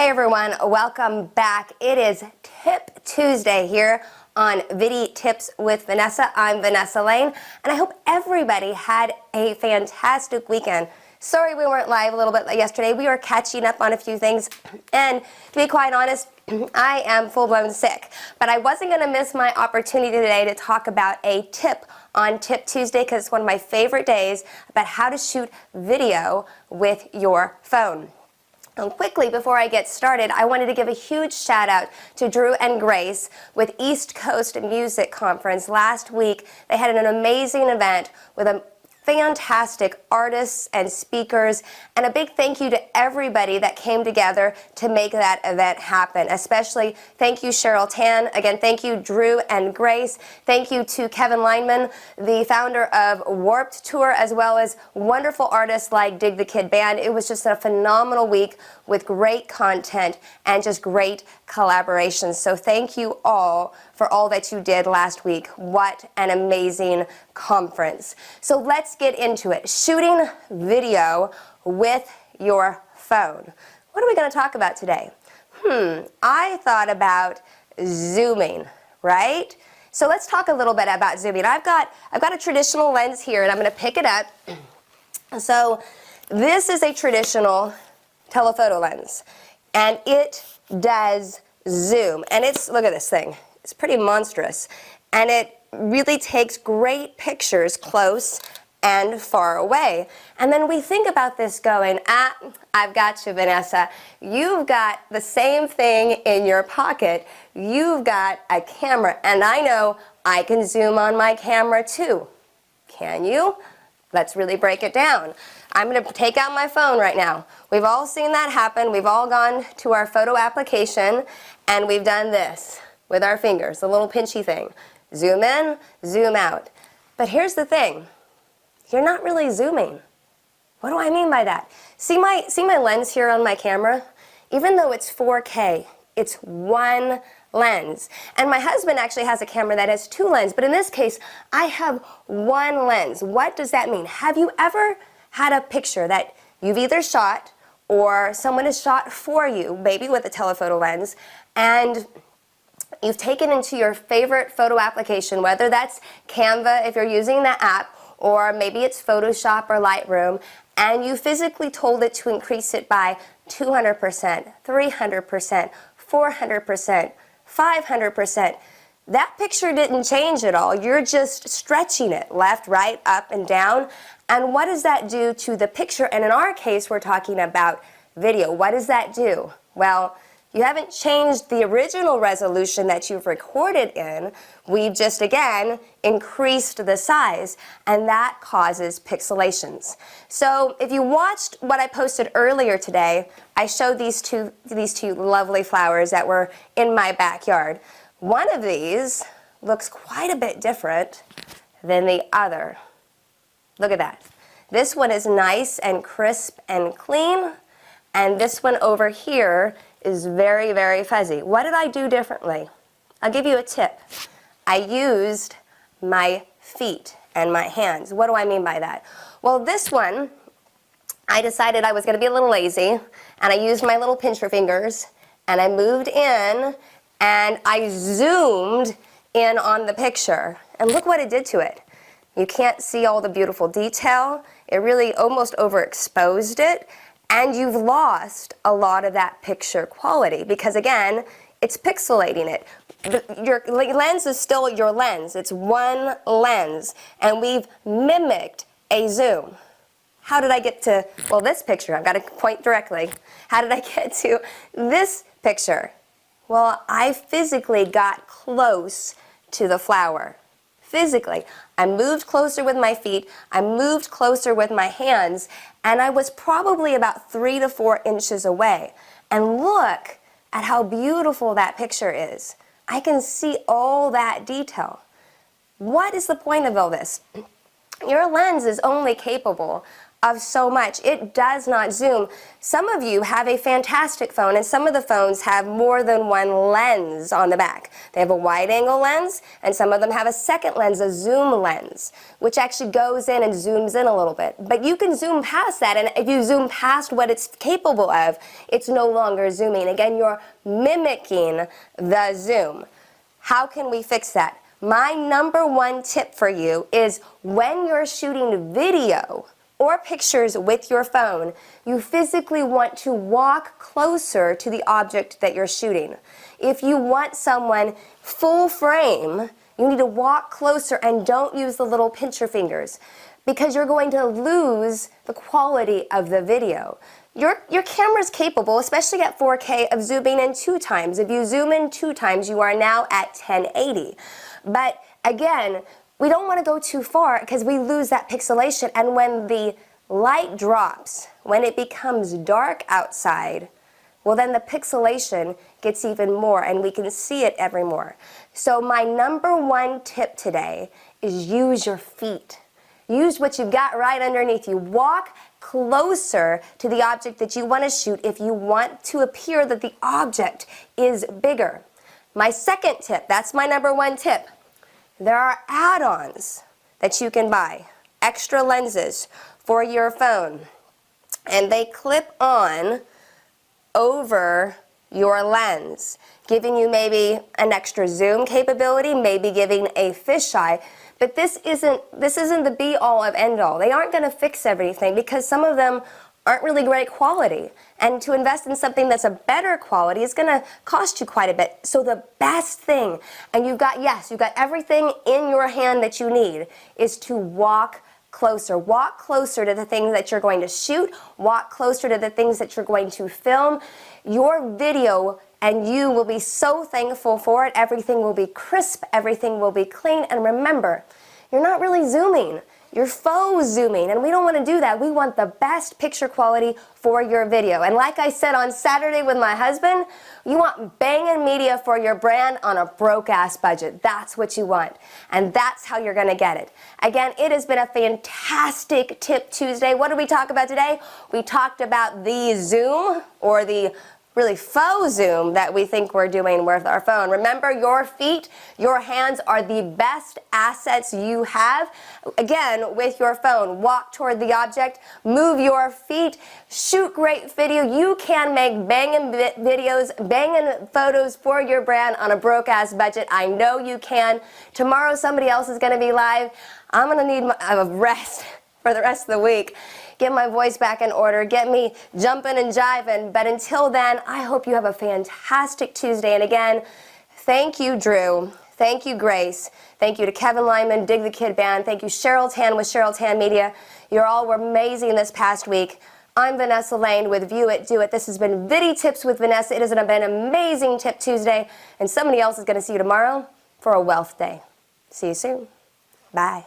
everyone, welcome back. It is Tip Tuesday here on Vidi Tips with Vanessa. I'm Vanessa Lane, and I hope everybody had a fantastic weekend. Sorry we weren't live a little bit yesterday. We were catching up on a few things, and to be quite honest, I am full-blown sick. But I wasn't going to miss my opportunity today to talk about a tip on Tip Tuesday because it's one of my favorite days about how to shoot video with your phone. And quickly, before I get started, I wanted to give a huge shout out to Drew and Grace with East Coast Music Conference. Last week, they had an amazing event with a fantastic artists and speakers, and a big thank you to everybody that came together to make that event happen. Especially thank you Cheryl Tan, again thank you Drew and Grace, thank you to Kevin Lineman, the founder of Warped Tour, as well as wonderful artists like Dig the Kid Band. It was just a phenomenal week with great content and just great collaborations. So thank you all for all that you did last week. What an amazing conference. So let's get into it. Shooting video with your phone. What are we going to talk about today? I thought about zooming, right? So let's talk a little bit about zooming. I've got a traditional lens here, and I'm going to pick it up. So this is a traditional telephoto lens, and it does zoom. And look at this thing. It's pretty monstrous, and it really takes great pictures close and far away. And then we think about this going, I've got you, Vanessa. You've got the same thing in your pocket. You've got a camera, and I know I can zoom on my camera too. Can you? Let's really break it down. I'm going to take out my phone right now. We've all seen that happen. We've all gone to our photo application, and we've done this with our fingers, the little pinchy thing. Zoom in, zoom out. But here's the thing. You're not really zooming. What do I mean by that? See my lens here on my camera? Even though it's 4K, it's one lens. And my husband actually has a camera that has two lenses, but in this case, I have one lens. What does that mean? Have you ever had a picture that you've either shot or someone has shot for you, maybe with a telephoto lens, and you've taken into your favorite photo application, whether that's Canva if you're using the app, or maybe it's Photoshop or Lightroom, and you physically told it to increase it by 200%, 300%, 400%, 500%. That picture didn't change at all. You're just stretching it left, right, up, and down. And what does that do to the picture? And in our case, we're talking about video. What does that do? Well, you haven't changed the original resolution that you've recorded in. We've just, again, increased the size, and that causes pixelations. So if you watched what I posted earlier today, I showed these two lovely flowers that were in my backyard. One of these looks quite a bit different than the other. Look at that. This one is nice and crisp and clean, and this one over here is very, very fuzzy. What did I do differently? I'll give you a tip. I used my feet and my hands. What do I mean by that? Well, this one, I decided I was going to be a little lazy, and I used my little pincher fingers, and I moved in, and I zoomed in on the picture. And look what it did to it. You can't see all the beautiful detail. It really almost overexposed it. And you've lost a lot of that picture quality because, again, it's pixelating it. Your lens is still your lens. It's one lens, and we've mimicked a zoom. How did I get to, well, this picture? I've got to point directly. How did I get to this picture? Well, I physically got close to the flower. Physically. I moved closer with my feet, I moved closer with my hands, and I was probably about 3 to 4 inches away. And look at how beautiful that picture is. I can see all that detail. What is the point of all this? Your lens is only capable of so much. It does not zoom. Some of you have a fantastic phone, and some of the phones have more than one lens on the back. They have a wide-angle lens, and some of them have a second lens, a zoom lens, which actually goes in and zooms in a little bit. But you can zoom past that, and if you zoom past what it's capable of, it's no longer zooming. Again, you're mimicking the zoom. How can we fix that? My number one tip for you is when you're shooting video or pictures with your phone, you physically want to walk closer to the object that you're shooting. If you want someone full frame, you need to walk closer and don't use the little pincher fingers because you're going to lose the quality of the video. Your camera's capable, especially at 4K, of zooming in 2 times. If you zoom in 2 times, you are now at 1080. But again, we don't want to go too far because we lose that pixelation, and when the light drops, when it becomes dark outside, well then the pixelation gets even more and we can see it every more. So my number one tip today is use your feet. Use what you've got right underneath you. Walk closer to the object that you want to shoot if you want to appear that the object is bigger. My second tip, that's my number one tip. There are add-ons that you can buy, extra lenses for your phone, and they clip on over your lens, giving you maybe an extra zoom capability, maybe giving a fisheye. But this isn't the be-all of end-all. They aren't going to fix everything because some of them aren't really great quality. And to invest in something that's a better quality is going to cost you quite a bit. So the best thing, and you've got everything in your hand that you need, is to walk closer. Walk closer to the things that you're going to shoot. Walk closer to the things that you're going to film. Your video and you will be so thankful for it. Everything will be crisp. Everything will be clean. And remember, you're not really zooming. You're faux zooming, and we don't want to do that. We want the best picture quality for your video. And like I said on Saturday with my husband, you want banging media for your brand on a broke-ass budget. That's what you want, and that's how you're going to get it. Again, it has been a fantastic Tip Tuesday. What did we talk about today? We talked about the zoom, or the really faux zoom that we think we're doing with our phone. Remember, your feet, your hands are the best assets you have. Again, with your phone, walk toward the object, move your feet, shoot great video. You can make banging videos, banging photos for your brand on a broke-ass budget. I know you can. Tomorrow somebody else is going to be live. I'm going to need a rest for the rest of the week. Get my voice back in order, get me jumping and jiving. But until then, I hope you have a fantastic Tuesday. And again, thank you, Drew. Thank you, Grace. Thank you to Kevin Lyman, Dig the Kid Band. Thank you, Cheryl Tan with Cheryl Tan Media. You all were amazing this past week. I'm Vanessa Lane with View It, Do It. This has been Vidi Tips with Vanessa. It has been an amazing Tip Tuesday. And somebody else is going to see you tomorrow for a Wealth Day. See you soon. Bye.